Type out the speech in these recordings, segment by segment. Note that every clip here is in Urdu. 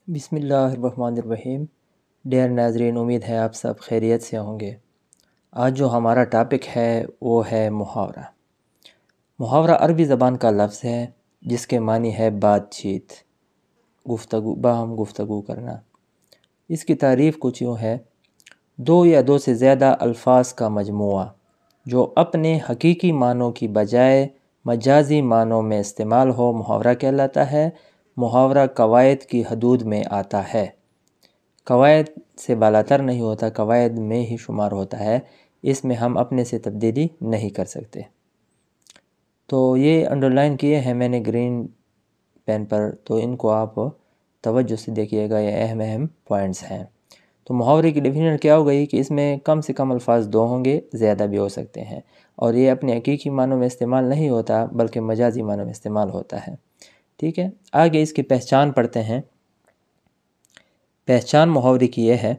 بسم اللہ الرحمن الرحیم۔ ڈیئر ناظرین، امید ہے آپ سب خیریت سے ہوں گے۔ آج جو ہمارا ٹاپک ہے وہ ہے محاورہ۔ محاورہ عربی زبان کا لفظ ہے جس کے معنی ہے بات چیت، باہم گفتگو کرنا۔ اس کی تعریف کچھ یوں ہے: دو یا دو سے زیادہ الفاظ کا مجموعہ جو اپنے حقیقی معنوں کی بجائے مجازی معنوں میں استعمال ہو، محاورہ کہلاتا ہے۔ محاورہ قواعد کی حدود میں آتا ہے، قواعد سے بالاتر نہیں ہوتا، قواعد میں ہی شمار ہوتا ہے۔ اس میں ہم اپنے سے تبدیلی نہیں کر سکتے۔ تو یہ انڈرلائن کیے ہیں میں نے گرین پین پر، تو ان کو آپ توجہ سے دیکھیے گا، یہ اہم اہم پوائنٹس ہیں۔ تو محاورے کی ڈیفینیشن کیا ہو گئی کہ اس میں کم سے کم الفاظ دو ہوں گے، زیادہ بھی ہو سکتے ہیں، اور یہ اپنے حقیقی معنوں میں استعمال نہیں ہوتا بلکہ مجازی معنوں میں استعمال ہوتا ہے۔ ٹھیک ہے، آگے اس کی پہچان پڑھتے ہیں۔ پہچان محاورے کی یہ ہے: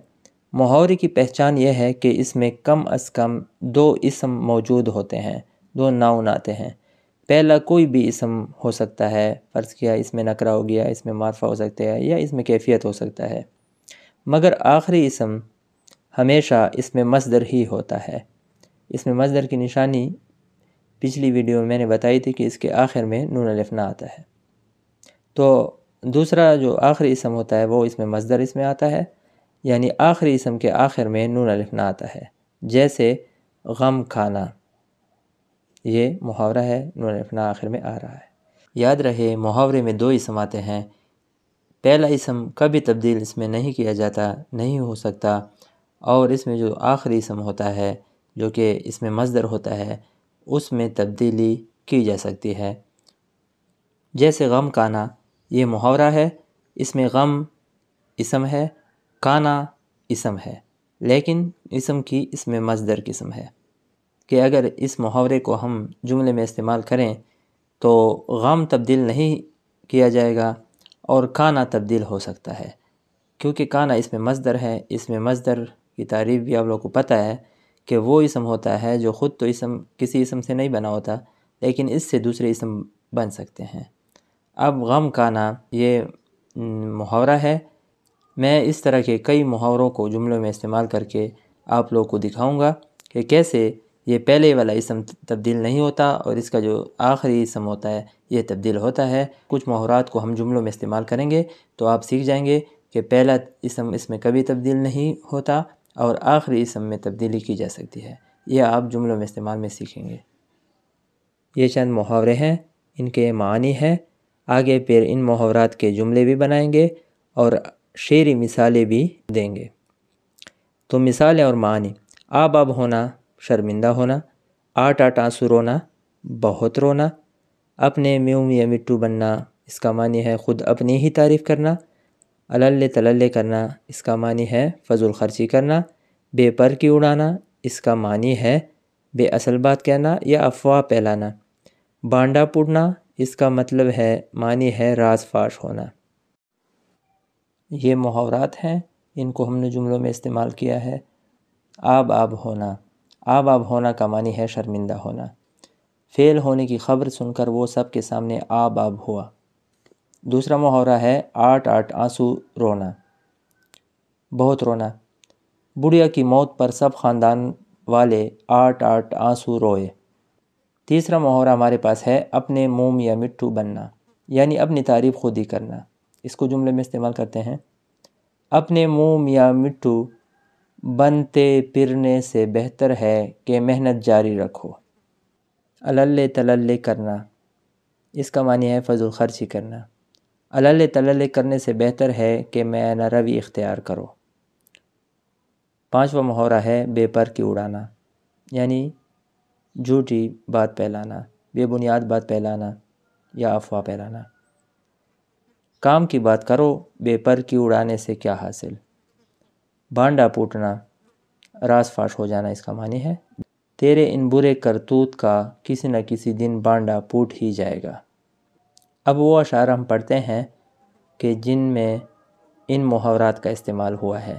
محاورے کی پہچان یہ ہے کہ اس میں کم از کم دو اسم موجود ہوتے ہیں، دو ناؤن آتے ہیں۔ پہلا کوئی بھی اسم ہو سکتا ہے، فرض کیا اس میں نکرہ ہو گیا، اس میں معرفہ ہو سکتا ہے، یا اس میں کیفیت ہو سکتا ہے، مگر آخری اسم ہمیشہ اس میں مصدر ہی ہوتا ہے۔ اس میں مصدر کی نشانی پچھلی ویڈیو میں نے بتائی تھی کہ اس کے آخر میں نون الف نہ آتا ہے۔ تو دوسرا جو آخری اسم ہوتا ہے وہ اس میں مصدر اس میں آتا ہے، یعنی آخری اسم کے آخر میں نون الف نہ آتا ہے، جیسے غم کھانا، یہ محاورہ ہے، نون الف نہ آخر میں آ رہا ہے۔ یاد رہے محاورے میں دو اسم آتے ہیں، پہلا اسم کبھی تبدیل اس میں نہیں کیا جاتا، نہیں ہو سکتا، اور اس میں جو آخری اسم ہوتا ہے جو کہ اس میں مصدر ہوتا ہے اس میں تبدیلی کی جا سکتی ہے۔ جیسے غم کانا، یہ محاورہ ہے، اس میں غم اسم ہے، کانا اسم ہے، لیکن اسم کی اس میں مصدر قسم ہے کہ اگر اس محاورے کو ہم جملے میں استعمال کریں تو غم تبدیل نہیں کیا جائے گا اور کانا تبدیل ہو سکتا ہے، کیونکہ کانا اس میں مصدر ہے۔ اس میں مصدر کی تعریف بھی آپ لوگوں کو پتہ ہے کہ وہ اسم ہوتا ہے جو خود تو کسی اسم سے نہیں بنا ہوتا، لیکن اس سے دوسرے اسم بن سکتے ہیں۔ اب غم کانا یہ محاورہ ہے۔ میں اس طرح کے کئی محاوروں کو جملوں میں استعمال کر کے آپ لوگوں کو دکھاؤں گا کہ کیسے یہ پہلے والا اسم تبدیل نہیں ہوتا اور اس کا جو آخری اسم ہوتا ہے یہ تبدیل ہوتا ہے۔ کچھ محاورات کو ہم جملوں میں استعمال کریں گے تو آپ سیکھ جائیں گے کہ پہلا اسم اس میں کبھی تبدیل نہیں ہوتا اور آخری اسم میں تبدیلی کی جا سکتی ہے۔ یہ آپ جملوں میں استعمال میں سیکھیں گے۔ یہ چند محاورے ہیں، ان کے معنی ہیں، آگے پھر ان محاورات کے جملے بھی بنائیں گے اور شعری مثالیں بھی دیں گے۔ تو مثالیں اور معنی: آب آب ہونا، شرمندہ ہونا، آٹھ آٹھ آنسو رونا، بہت رونا، اپنے میوں میاں مٹھو بننا، اس کا معنی ہے خود اپنی ہی تعریف کرنا، اللے تللے کرنا، اس کا معنی ہے فضول خرچی کرنا، بے پر کی اڑانا، اس کا معنی ہے بے اصل بات کہنا یا افواہ پھیلانا، بانڈا پوڑنا، اس کا مطلب ہے معنی ہے راز فاش ہونا۔ یہ محاورات ہیں، ان کو ہم نے جملوں میں استعمال کیا ہے۔ آب آب ہونا، آب آب ہونا کا معنی ہے شرمندہ ہونا۔ فعل ہونے کی خبر سن کر وہ سب کے سامنے آب آب ہوا۔ دوسرا محاورہ ہے آٹھ آٹھ آنسو رونا، بہت رونا۔ بڑھیا کی موت پر سب خاندان والے آٹھ آٹھ آنسو روئے۔ تیسرا محاورہ ہمارے پاس ہے اپنے منہ یا مٹھو بننا، یعنی اپنی تعریف خود ہی کرنا۔ اس کو جملے میں استعمال کرتے ہیں: اپنے منہ یا مٹھو بنتے پھرنے سے بہتر ہے کہ محنت جاری رکھو۔ اللے تللے کرنا، اس کا معنی ہے فضول خرچی کرنا۔ اللے تللے کرنے سے بہتر ہے کہ میانہ روی اختیار کرو۔ پانچواں محاورہ ہے بے پر کی اڑانا، یعنی جھوٹی بات پھیلانا، بے بنیاد بات پھیلانا یا افواہ پھیلانا۔ کام کی بات کرو، بے پر کی اڑانے سے کیا حاصل۔ بانڈا پوٹنا، راز فاش ہو جانا، اس کا معنی ہے تیرے ان برے کرتوت کا کسی نہ کسی دن بانڈا پوٹ ہی جائے گا۔ اب وہ اشعار ہم پڑھتے ہیں کہ جن میں ان محاورات کا استعمال ہوا ہے۔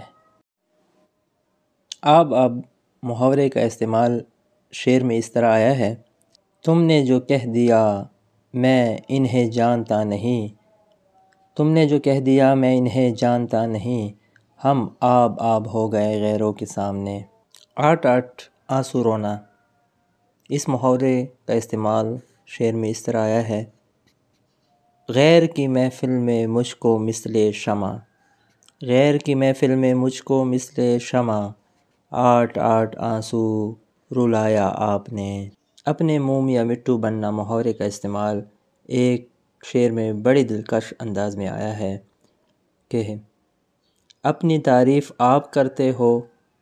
آب آب محاورے کا استعمال شعر میں اس طرح آیا ہے: تم نے جو کہہ دیا میں انہیں جانتا نہیں، تم نے جو کہہ دیا میں انہیں جانتا نہیں، ہم آب آب ہو گئے غیروں کے سامنے۔ آٹھ آٹھ آنسو رونا۔ اس محاورے کا استعمال شعر میں اس طرح آیا ہے: غیر کی محفل میں مجھ کو مثل شمع، غیر کی محفل میں مجھ کو مثل شمع، آٹھ آٹھ آنسو رلایا آپ نے۔ اپنے موم یا مٹو بننا محاورے کا استعمال ایک شعر میں بڑی دلکش انداز میں آیا ہے کہ اپنی تعریف آپ کرتے ہو،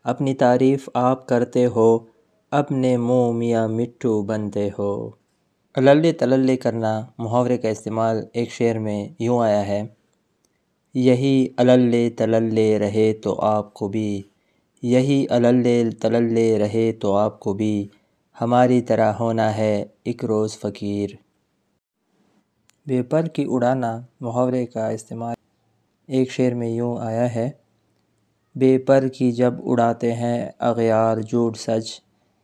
اپنی تعریف آپ کرتے ہو، اپنے موم یا مٹو بنتے ہو۔ اللے تللے کرنا محاورے کا استعمال ایک شعر میں یوں آیا ہے: یہی اللے تللے رہے تو آپ کو بھی، یہی اللے تللے رہے تو آپ کو بھی، ہماری طرح ہونا ہے ایک روز فقیر۔ بے پر کی اڑانا محاورے کا استعمال ایک شعر میں یوں آیا ہے: بے پر کی جب اڑاتے ہیں اغیار جھوٹ سچ،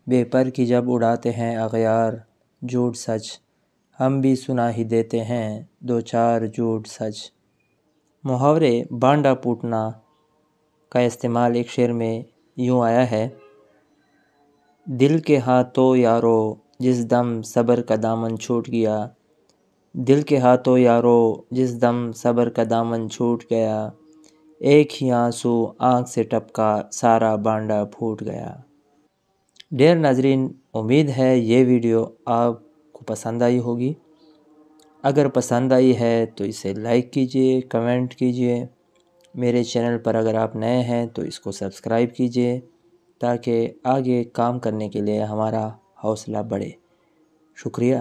بے پر کی جب اڑاتے ہیں اغیار جھوٹ سچ، ہم بھی سنا ہی دیتے ہیں دو چار جھوٹ سچ۔ محاورے بانڈا پوٹنا کا استعمال ایک شعر میں یوں آیا ہے: دل کے ہاتھوں یارو جس دم صبر کا دامن چھوٹ گیا، دل کے ہاتھوں یارو جس دم صبر کا دامن چھوٹ گیا، ایک ہی آنسو آنکھ سے ٹپکا سارا بانڈا پھوٹ گیا۔ ڈیئر ناظرین، امید ہے یہ ویڈیو آپ کو پسند آئی ہوگی۔ اگر پسند آئی ہے تو اسے لائک کیجئے، کمنٹ کیجئے۔ میرے چینل پر اگر آپ نئے ہیں تو اس کو سبسکرائب کیجئے تاکہ آگے کام کرنے کے لیے ہمارا حوصلہ بڑھے۔ شکریہ۔